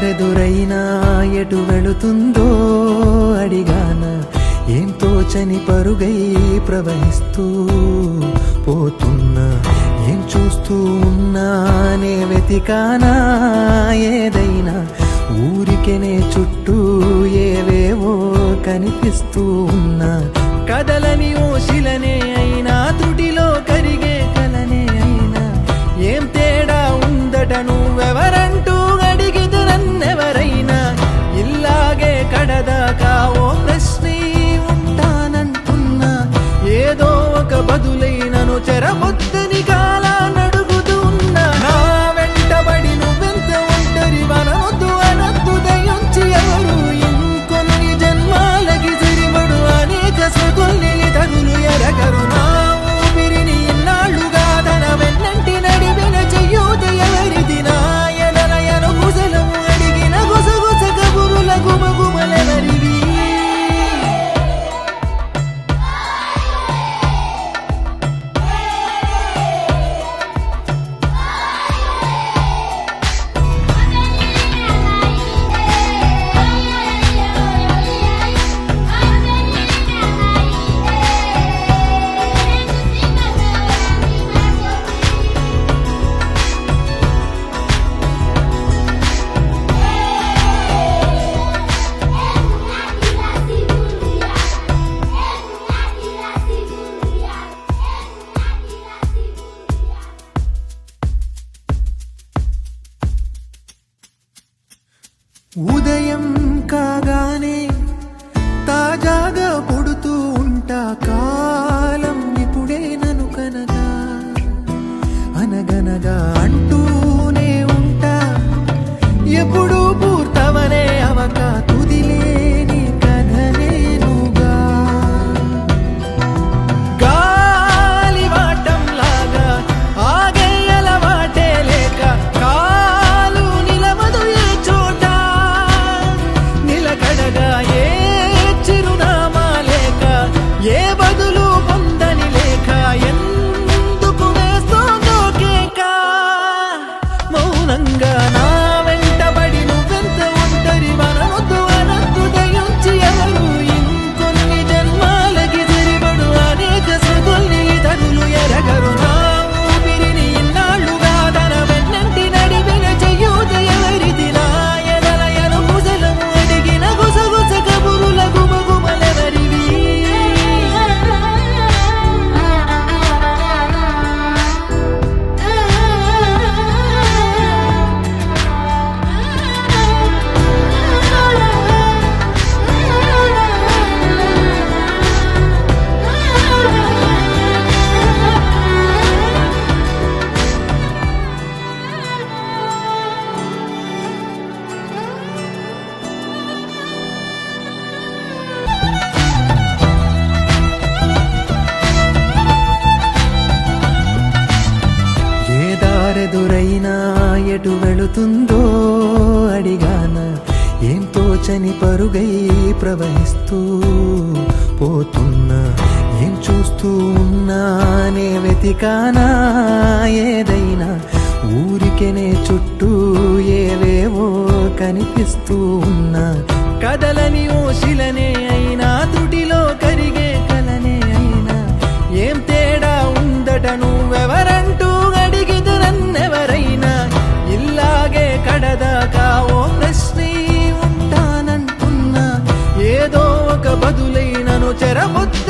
దారెదురైనా ఎటు వెళుతుందో అడిగాన ఏం తోచని పరుగై ప్రవహిస్తూ పోతున్నా ఏం చూస్తూ ఉన్నానే వెతికానా ఏదైనా ఊరికెనే చుట్టూ ఏవేవో కనిపిస్తూ ఉన్నా కదలని ఓశిలనే అయినా తుడిలో కరిగే కలనే అయినా ఏం తేడా ఉందట నువ్వెవరంటూ అడిగిదు నన్నెవరైనా ఇల్లాగే కడదాకా ఓ ప్రశ్నే ఉంటానంటున్నా ఏదో ఒక బదులైనను చెరబొద్దని కాలా నడుగుతూ ఉన్నా నా వెంటబడి నువ్వెంత ఒంటరి వనవద్దు అనద్దు దయించి ఎవరు ఇంకొన్ని జన్మాలకి సరిపడు అనేక స్మృతుల్ని తగులు ఎరగరు నా ఊపిరిని ఇన్నాళ్లుగా తన వెన్నంటి నడిపిన చెయ్యూత ఎవరిది నా ఎదలయను కుశలము అడిగిన గుసగుస కబురుల గుమగుమలెవరివి ఉదయం కాగానే తాజాగా పుడుతూ ఉంటా కాలం ఇప్పుడే నను కనగా అనగనగా అంటూనే ఉంటా ఎప్పుడూ పూర్తవనే అవక తుదిలేని కథనేనుగా గాలివాటంలాగా ఆగే అలవాటే లేక కాలు నిలవదు ఏ చోట నిలకడగా ఏ చిరునామా లేక ఏ బదులు పొందని లేక ఎందుకు వేస్తోందో కేక మౌనంగా నా వెంటబడి నువ్వెంత ఒంటరి వనవద్దు అనద్దు దయించి ఎవరు ఇంకొన్ని జన్మాలకి సరిపడు అనేక స్మృతుల్ని తగులు ఎరగరు నా ఊపిరిని ఇన్నాళ్లుగా తన వెన్నంటి నడిపిన చెయ్యూత ఎవరిది నా ఎదలయను కుశలము అడిగిన గుసగుస కబురుల గుమగుమలెవరివి ఏ దారెదురైనా ఎటు వెళుతుందో అడిగాన ఏం తోచని పరుగై ప్రవహిస్తూ పోతున్నా ఏం చూస్తూ ఉన్నానే వెతికానా ఏదైనా ఊరికెనే చుట్టూ ఏవేవో కనిపిస్తూ ఉన్నా కదలని ఓశిలనే అయినా తుడిలో కరిగే కలనే అయినా ఏం తేడా ఉందట నువ్వెవరంటూ అడిగిదు నన్నెవరైనా ఇల్లాగే కడదాకా ఓ ప్రశ్నే ఉంటానంటున్నా ఏదో ఒక బదులైనను చెరబొద్దు